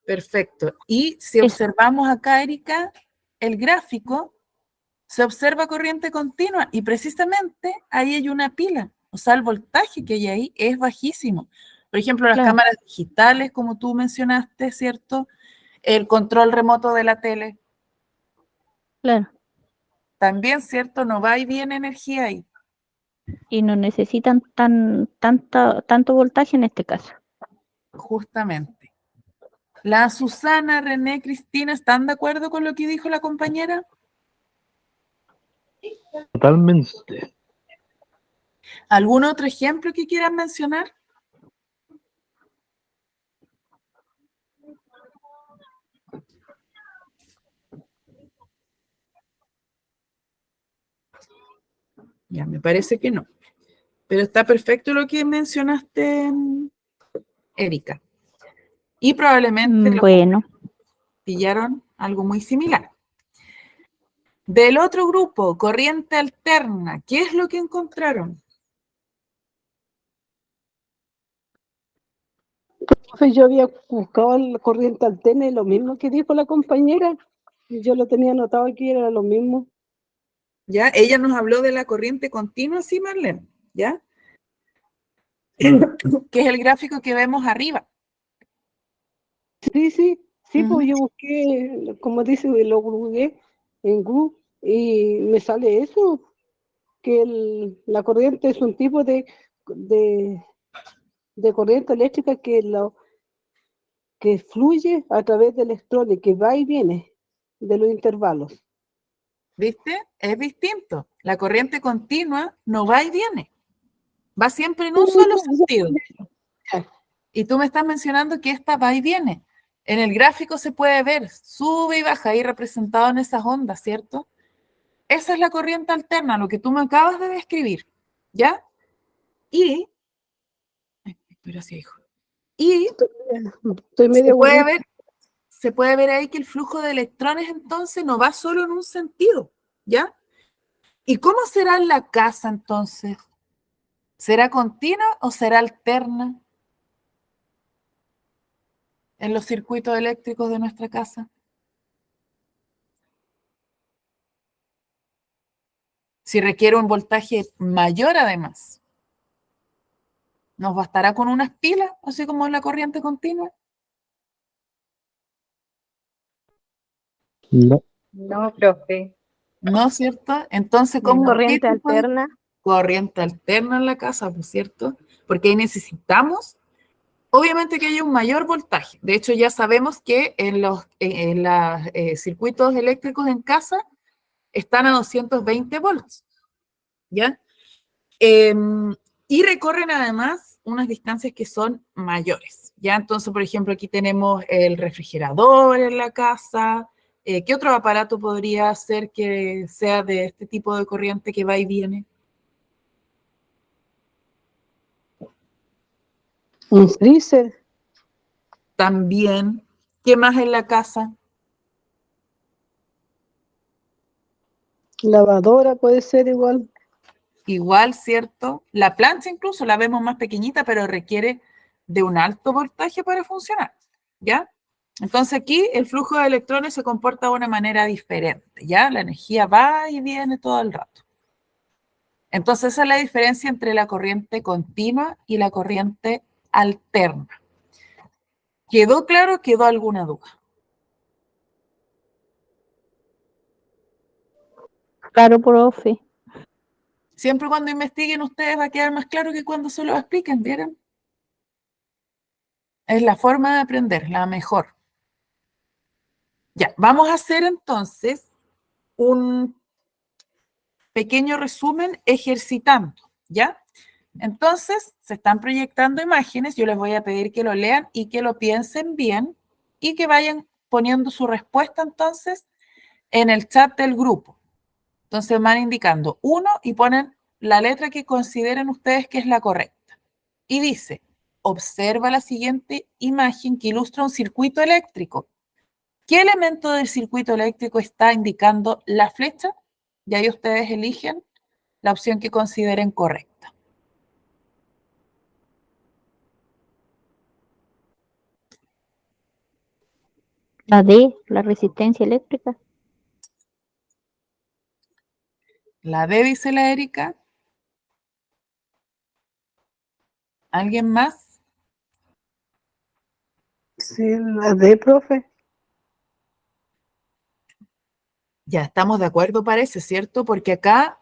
Perfecto. Y si Eso. observamos acá, Erika, el gráfico, se observa corriente continua y precisamente ahí hay una pila. O sea, el voltaje que hay ahí es bajísimo. Por ejemplo, las Claro. cámaras digitales, como tú mencionaste, ¿cierto? El control remoto de la tele. Claro. También, ¿cierto? No va y viene energía ahí. Y no necesitan tanto voltaje en este caso. Justamente. La Susana, René, Cristina, ¿están de acuerdo con lo que dijo la compañera? Totalmente. ¿Algún otro ejemplo que quieran mencionar? Ya, me parece que no. Pero está perfecto lo que mencionaste, Erika. Y probablemente lo Bueno, pillaron algo muy similar. Del otro grupo, corriente alterna, ¿qué es lo que encontraron? Profe, yo había buscado la corriente alterna y lo mismo que dijo la compañera. Yo lo tenía anotado aquí, era lo mismo. ¿Ya? Ella nos habló de la corriente continua, sí, Marlene, ¿ya? Que es el gráfico que vemos arriba. Sí, Ujú. pues yo busqué, como dice, lo googleé en Google y me sale eso, que la corriente es un tipo de, de corriente eléctrica que fluye a través de electrones, que va y viene de los intervalos. ¿Viste? Es distinto. La corriente continua no va y viene. Va siempre en Sí, un solo ya, sentido. ya. Y tú me estás mencionando que esta va y viene. En el gráfico se puede ver, sube y baja ahí representado en esas ondas, ¿cierto? Esa es la corriente alterna, lo que tú me acabas de describir, ¿ya? Y, pero sí, hijo. Y Estoy se medio puede aburrida. ver, se puede ver ahí que el flujo de electrones entonces no va solo en un sentido, ¿ya? ¿Y cómo será en la casa entonces? ¿Será continua o será alterna en los circuitos eléctricos de nuestra casa? Si requiere un voltaje mayor además, ¿nos bastará con unas pilas, así como en la corriente continua? No. No, profe. ¿No es cierto? Entonces, No. ¿cómo qué Corriente tipo de alterna. corriente alterna en la casa, por cierto? Porque ahí necesitamos, obviamente, que haya un mayor voltaje. De hecho, ya sabemos que en los circuitos eléctricos en casa están a 220 volts, ¿ya? Y recorren además unas distancias que son mayores, ¿ya? Entonces, por ejemplo, aquí tenemos el refrigerador en la casa. ¿Qué otro aparato podría ser que sea de este tipo de corriente que va y viene? Un freezer, También. ¿Qué más en la casa? lavadora puede ser igual. Igual, ¿cierto? La plancha incluso la vemos más pequeñita, pero requiere de un alto voltaje para funcionar, ¿ya? Entonces aquí el flujo de electrones se comporta de una manera diferente, ¿ya? La energía va y viene todo el rato. Entonces esa es la diferencia entre la corriente continua y la corriente alterna. ¿Quedó claro? ¿Quedó alguna duda? claro, profe. Siempre cuando investiguen ustedes va a quedar más claro que cuando se lo expliquen, ¿vieron? Es la forma de aprender, la mejor. Ya, vamos a hacer entonces un pequeño resumen ejercitando, ¿ya? Entonces, se están proyectando imágenes, yo les voy a pedir que lo lean y que lo piensen bien y que vayan poniendo su respuesta entonces en el chat del grupo. Entonces van indicando uno y ponen la letra que consideren ustedes que es la correcta. Y dice, observa la siguiente imagen que ilustra un circuito eléctrico. ¿Qué elemento del circuito eléctrico está indicando la flecha? Y ahí ustedes eligen la opción que consideren correcta. La D, la resistencia eléctrica. La D, dice la Erika. ¿Alguien más? Sí, la D, profe. Ya estamos de acuerdo, parece, ¿cierto? Porque acá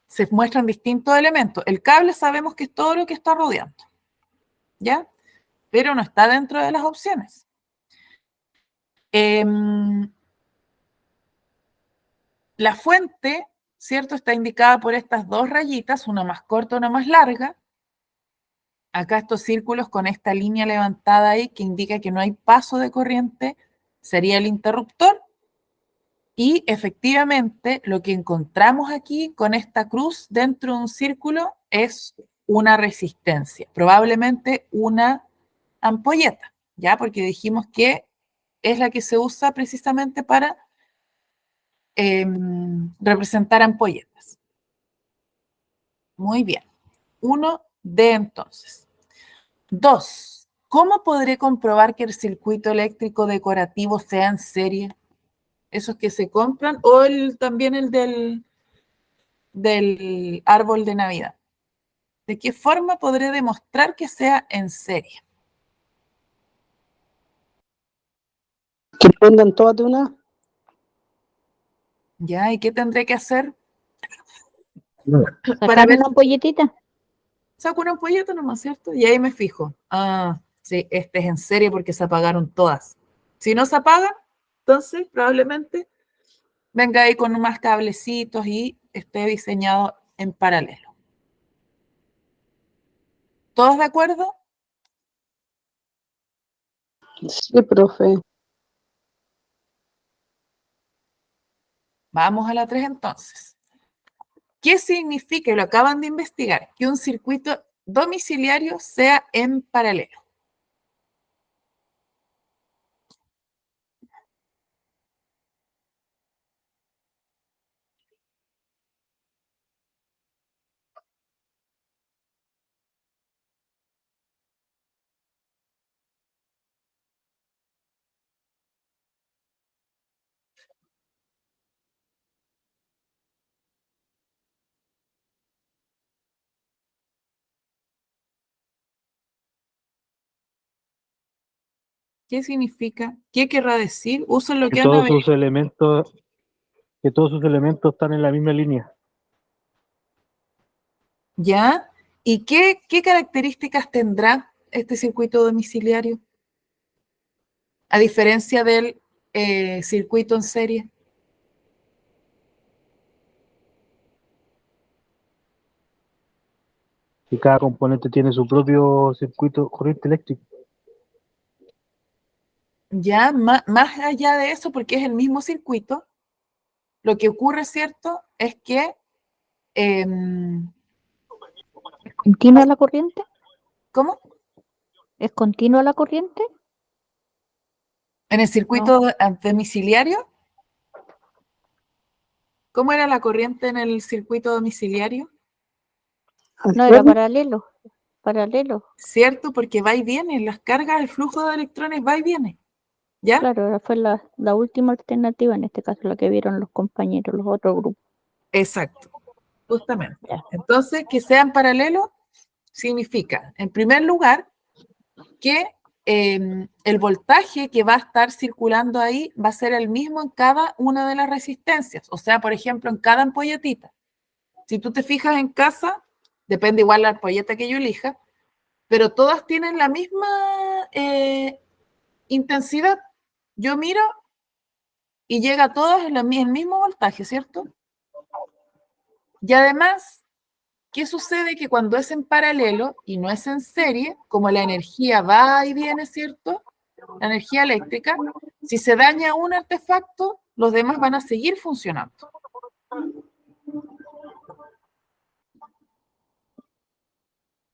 se muestran distintos elementos. El cable sabemos que es todo lo que está rodeando, ¿ya? Pero no está dentro de las opciones. La fuente, ¿cierto? Está indicada por estas dos rayitas, una más corta, una más larga. Acá estos círculos con esta línea levantada ahí que indica que no hay paso de corriente sería el interruptor. Y efectivamente lo que encontramos aquí con esta cruz dentro de un círculo es una resistencia, probablemente una ampolleta, ¿ya? Porque dijimos que es la que se usa precisamente para representar ampolletas. Muy bien. 1D entonces. 2. ¿Cómo podré comprobar que el circuito eléctrico decorativo sea en serie? Esos que se compran o también el del árbol de Navidad. ¿De qué forma podré demostrar que sea en serie? Que pongan todas de una. ¿Ya? ¿Y qué tendré que hacer para Sacar ver? una ampolletita. Saco una ampolleta nomás, ¿cierto? Y ahí me fijo. Ah, sí, este es en serie porque se apagaron todas. Si no se apagan, entonces probablemente venga ahí con más cablecitos y esté diseñado en paralelo. ¿Todos de acuerdo? Sí, profe. Vamos a la 3 entonces. ¿Qué significa, y lo acaban de investigar, que un circuito domiciliario sea en paralelo? ¿Qué significa? ¿Qué querrá decir? Usen lo Que que han todos averiguado. sus elementos, que todos sus elementos están en la misma línea. ¿Ya? ¿Y qué características tendrá este circuito domiciliario? A diferencia del circuito en serie. Y cada componente tiene su propio circuito corriente eléctrica. Ya, más allá de eso, porque es el mismo circuito, lo que ocurre, ¿cierto? Es que, ¿Continua la corriente? ¿cómo? ¿Es continua la corriente? En el No, circuito domiciliario, ¿cómo era la corriente en el circuito domiciliario? no era Alterna. paralelo. Paralelo. ¿Cierto? Porque va y viene, las cargas, el flujo de electrones va y viene, ¿ya? Claro, fue la última alternativa, en este caso la que vieron los compañeros, los otros grupos. Exacto, justamente. Ya. Entonces, que sean paralelos significa, en primer lugar, que el voltaje que va a estar circulando ahí va a ser el mismo en cada una de las resistencias. O sea, por ejemplo, en cada ampolletita. Si tú te fijas en casa, depende igual la ampolleta que yo elija, pero todas tienen la misma intensidad. Yo miro y llega a todas el mismo voltaje, ¿cierto? Y además, ¿qué sucede? Que cuando es en paralelo y no es en serie, como la energía va y viene, ¿cierto? La energía eléctrica, si se daña un artefacto, los demás van a seguir funcionando.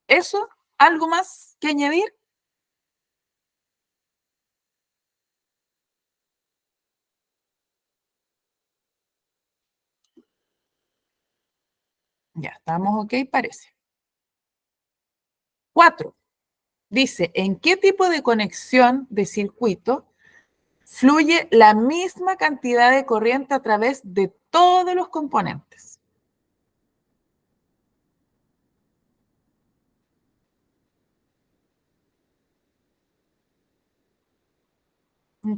¿Eso? ¿Algo más que añadir? Ya, estamos ok, parece. 4. Dice, ¿en qué tipo de conexión de circuito fluye la misma cantidad de corriente a través de todos los componentes?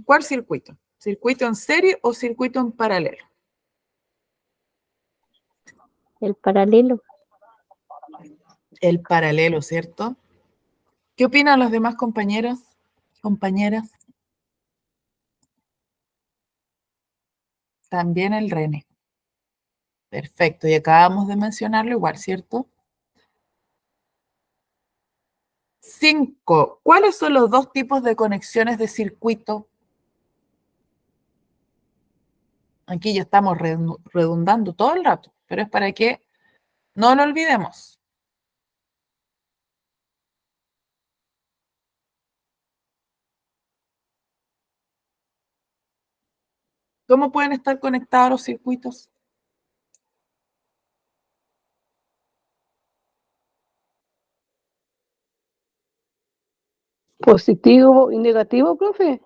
¿Cuál circuito? ¿Circuito en serie o circuito en paralelo? El paralelo. El paralelo, ¿cierto? ¿Qué opinan los demás compañeros, compañeras? También el René. Perfecto, y acabamos de mencionarlo igual, ¿cierto? 5. ¿Cuáles son los dos tipos de conexiones de circuito? Aquí ya estamos redundando todo el rato, pero es para que no lo olvidemos. ¿Cómo pueden estar conectados los circuitos? Positivo y negativo, profe.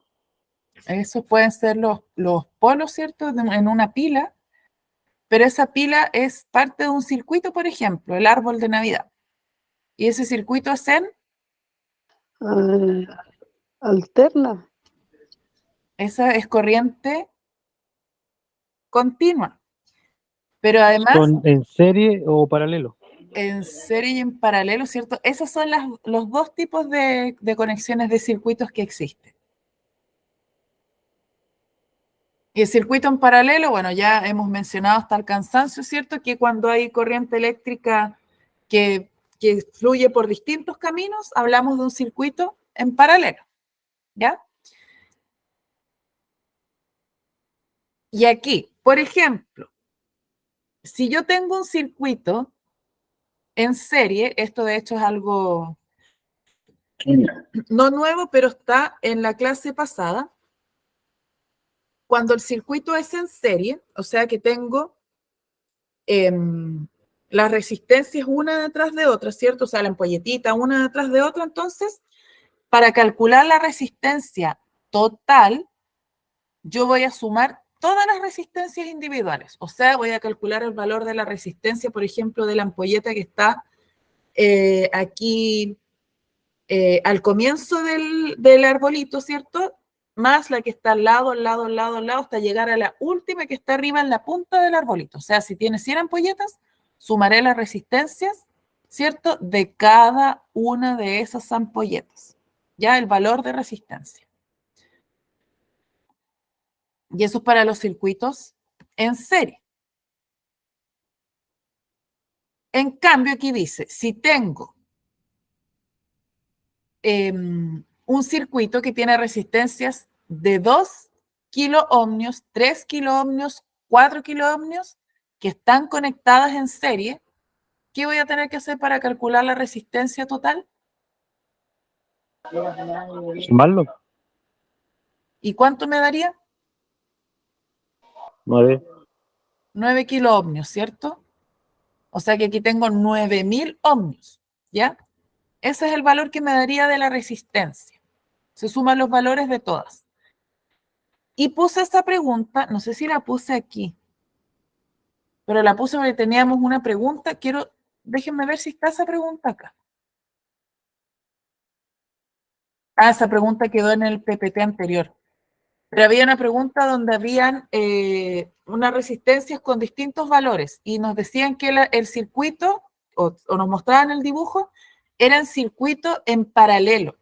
Esos pueden ser los polos, ¿cierto? En una pila, pero esa pila es parte de un circuito, por ejemplo, el árbol de Navidad. Y ese circuito es en, Ah, alterna. esa es corriente continua. Pero además, ¿Son en serie o paralelo? en serie y en paralelo, ¿cierto? Esos son los dos tipos de conexiones de circuitos que existen. Y el circuito en paralelo, bueno, ya hemos mencionado hasta el cansancio, ¿cierto? Que cuando hay corriente eléctrica que fluye por distintos caminos, hablamos de un circuito en paralelo, ¿ya? Y aquí, por ejemplo, si yo tengo un circuito en serie, esto de hecho es algo no nuevo, pero está en la clase pasada, cuando el circuito es en serie, o sea que tengo las resistencias una detrás de otra, ¿cierto? O sea, la ampolletita una detrás de otra, entonces, para calcular la resistencia total, yo voy a sumar todas las resistencias individuales, o sea, voy a calcular el valor de la resistencia, por ejemplo, de la ampolleta que está aquí al comienzo del arbolito, ¿cierto? Más la que está al lado, al lado, al lado, al lado, hasta llegar a la última que está arriba en la punta del arbolito. O sea, si tiene 100 ampolletas, sumaré las resistencias, ¿cierto? De cada una de esas ampolletas. Ya el valor de resistencia. Y eso es para los circuitos en serie. En cambio, aquí dice, si tengo un circuito que tiene resistencias de 2 kiloohmios, 3 kiloohmios, 4 kiloohmios, que están conectadas en serie, ¿qué voy a tener que hacer para calcular la resistencia total? ¿Sumarlo? ¿Y cuánto me daría? 9. 9 kiloohmios, ¿cierto? O sea que aquí tengo 9000 ohmios, ¿ya? Ese es el valor que me daría de la resistencia. Se suman los valores de todas. Y puse esta pregunta, no sé si la puse aquí, pero la puse porque teníamos una pregunta. Déjenme ver si está esa pregunta acá. Ah, esa pregunta quedó en el PPT anterior. Pero había una pregunta donde habían unas resistencias con distintos valores y nos decían que el circuito, o nos mostraban el dibujo, eran circuitos en paralelo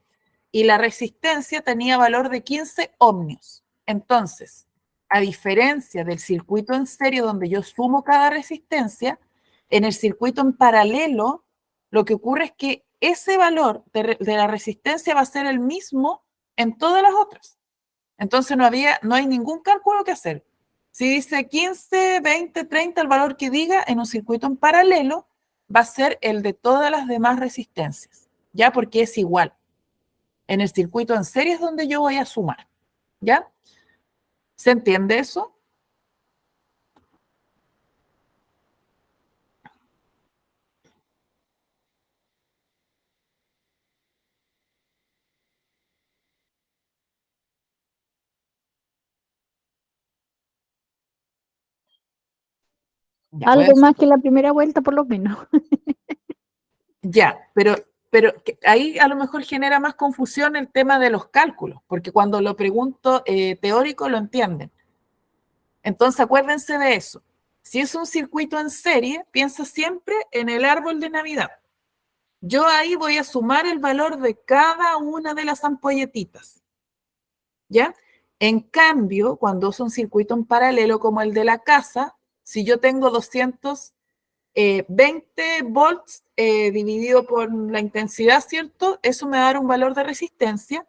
y la resistencia tenía valor de 15 ohmios. Entonces, a diferencia del circuito en serie donde yo sumo cada resistencia, en el circuito en paralelo, lo que ocurre es que ese valor de la resistencia va a ser el mismo en todas las otras. Entonces no hay ningún cálculo que hacer. Si dice 15, 20, 30, el valor que diga en un circuito en paralelo va a ser el de todas las demás resistencias, ¿ya? Porque es igual. En el circuito en serie es donde yo voy a sumar, ¿ya? ¿Se entiende eso? Ya, Algo más que la primera vuelta, por lo menos. ya, pero pero ahí a lo mejor genera más confusión el tema de los cálculos, porque cuando lo pregunto teórico lo entienden. Entonces acuérdense de eso. Si es un circuito en serie, piensa siempre en el árbol de Navidad. Yo ahí voy a sumar el valor de cada una de las ampolletitas, ¿ya? En cambio, cuando es un circuito en paralelo como el de la casa, si yo tengo 220 volts dividido por la intensidad, ¿cierto? Eso me va a dar un valor de resistencia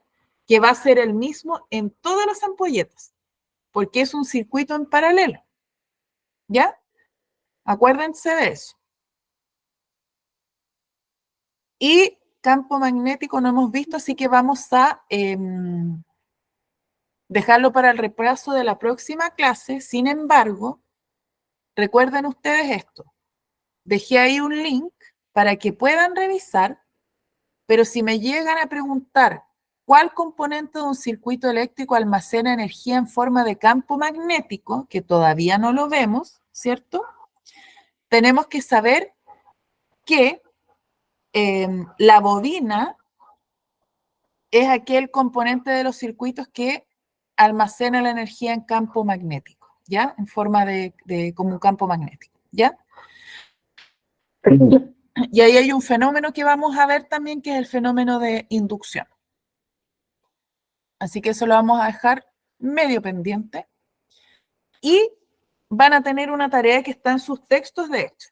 que va a ser el mismo en todas las ampolletas, porque es un circuito en paralelo, ¿ya? Acuérdense de eso. Y campo magnético no hemos visto, así que vamos a dejarlo para el repaso de la próxima clase. Sin embargo, recuerden ustedes esto. Dejé ahí un link para que puedan revisar, pero si me llegan a preguntar cuál componente de un circuito eléctrico almacena energía en forma de campo magnético, que todavía no lo vemos, ¿cierto? Tenemos que saber que la bobina es aquel componente de los circuitos que almacena la energía en campo magnético, ¿ya? En forma como un campo magnético, ¿ya? Y ahí hay un fenómeno que vamos a ver también, que es el fenómeno de inducción. Así que eso lo vamos a dejar medio pendiente. Y van a tener una tarea que está en sus textos, de hecho.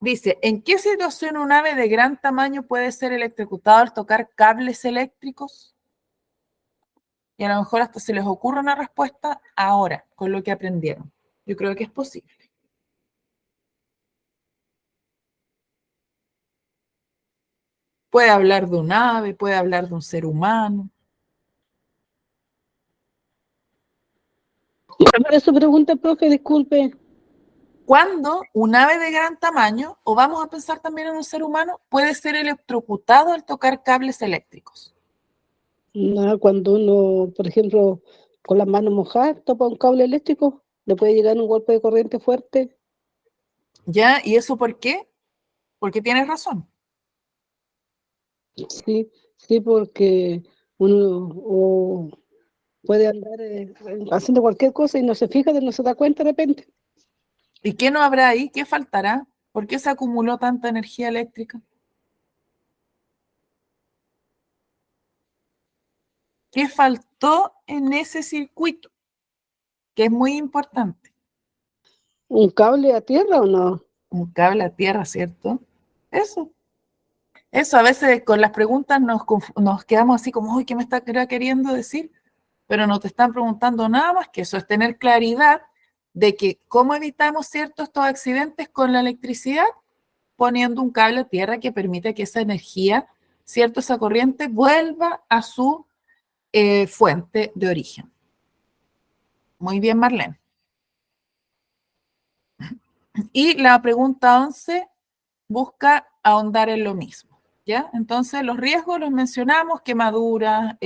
Dice, ¿en qué situación un ave de gran tamaño puede ser electrocutado al tocar cables eléctricos? Y a lo mejor hasta se les ocurre una respuesta ahora, con lo que aprendieron. Yo creo que es posible. Puede hablar de un ave, puede hablar de un ser humano. ¿Cuál es su pregunta, profe? Disculpe. Cuando un ave de gran tamaño, o vamos a pensar también en un ser humano, puede ser electrocutado al tocar cables eléctricos. No, cuando uno, por ejemplo, con las manos mojadas, topa un cable eléctrico, le puede llegar un golpe de corriente fuerte. ¿Ya? ¿Y eso por qué? Porque tienes razón. Sí, sí, porque uno puede andar haciendo cualquier cosa y no se fija, no se da cuenta de repente. ¿Y qué no habrá ahí? ¿Qué faltará? ¿Por qué se acumuló tanta energía eléctrica? ¿Qué faltó en ese circuito? Que es muy importante. ¿Un cable a tierra o no? Un cable a tierra, ¿cierto? Eso. Eso, a veces con las preguntas nos quedamos así como, uy, ¿qué me está queriendo decir? Pero no te están preguntando nada más que eso, es tener claridad de que cómo evitamos ciertos estos accidentes con la electricidad, poniendo un cable a tierra que permite que esa energía, cierto, esa corriente, vuelva a su fuente de origen. Muy bien, Marlene. Y la pregunta 11 busca ahondar en lo mismo, ¿ya? Entonces, los riesgos los mencionamos, quemaduras,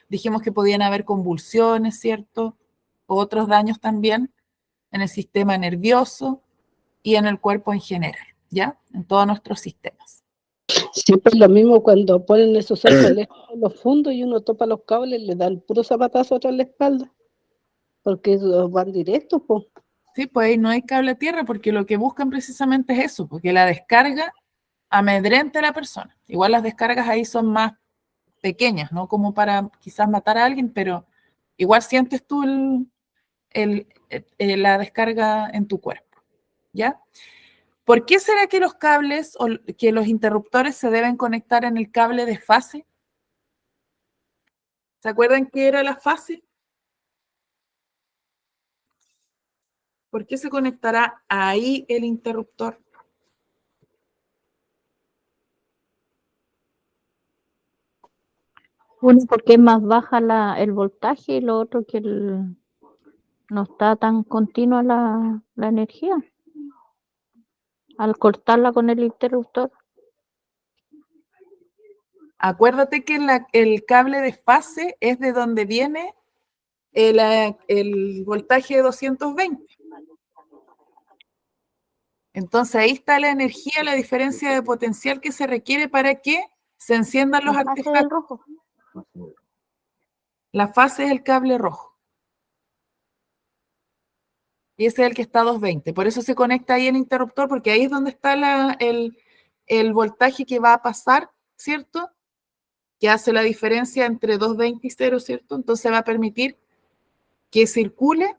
dijimos que podían haber convulsiones, ¿cierto? Otros daños también en el sistema nervioso y en el cuerpo en general, ¿ya? En todos nuestros sistemas. Siempre es lo mismo cuando ponen esos saltos eléctricos en los fundos y uno topa los cables, le dan puro zapatazo atrás en la espalda, porque van directos, pues. Sí, pues ahí no hay cable a tierra porque lo que buscan precisamente es eso, porque la descarga amedrente a la persona. Igual las descargas ahí son más pequeñas, ¿no? Como para quizás matar a alguien, pero igual sientes tú la descarga en tu cuerpo, ¿ya? ¿Por qué será que los cables o que los interruptores se deben conectar en el cable de fase? ¿Se acuerdan qué era la fase? ¿Por qué se conectará ahí el interruptor? Uno, porque es más baja el voltaje, y lo otro que no está tan continua la energía al cortarla con el interruptor. Acuérdate que el cable de fase es de donde viene el voltaje de 220. Entonces ahí está la energía, la diferencia de potencial que se requiere para que se enciendan los La fase del artefactos. rojo. La fase es el cable rojo. Y ese es el que está a 220. Por eso se conecta ahí el interruptor, porque ahí es donde está el voltaje que va a pasar, ¿cierto? Que hace la diferencia entre 220 y 0, ¿cierto? Entonces va a permitir que circule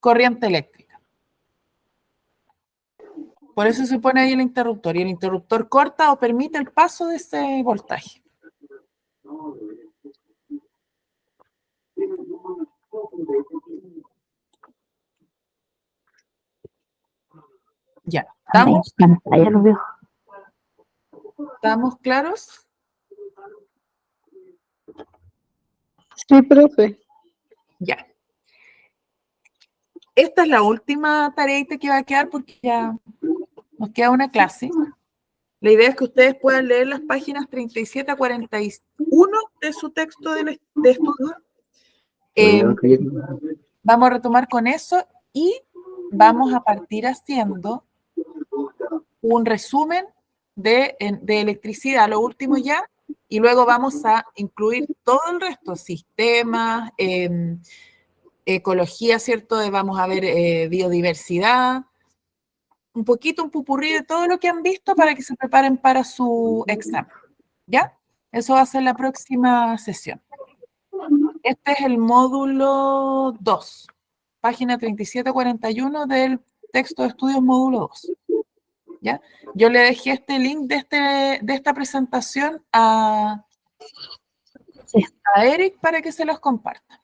corriente eléctrica. Por eso se pone ahí el interruptor, y el interruptor corta o permite el paso de ese voltaje. Ya, ¿estamos? Ahí lo veo. ¿Estamos claros? Sí, profe. Ya. Esta es la última tareita que va a quedar porque ya nos queda una clase. La idea es que ustedes puedan leer las páginas 37 a 41 de su texto de estudio. Vamos a retomar con eso y vamos a partir haciendo un resumen de electricidad, lo último ya, y luego vamos a incluir todo el resto, sistemas, ecología, ¿cierto? Vamos a ver biodiversidad, un poquito, un pupurrí de todo lo que han visto para que se preparen para su examen, ¿ya? Eso va a ser la próxima sesión. Este es el módulo 2, página 3741 del texto de estudios módulo 2. ¿Ya? Yo le dejé este link de esta presentación a Eric para que se los comparta.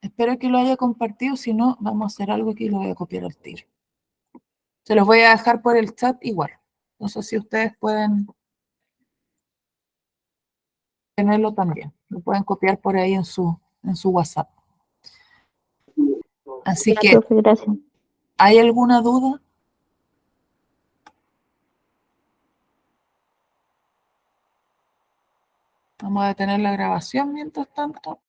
Espero que lo haya compartido, si no, vamos a hacer algo aquí y lo voy a copiar al tiro. Se los voy a dejar por el chat igual. No sé si ustedes pueden tenerlo también. Lo pueden copiar por ahí en su WhatsApp. Así que, Profe, gracias. ¿hay alguna duda? Vamos a detener la grabación mientras tanto.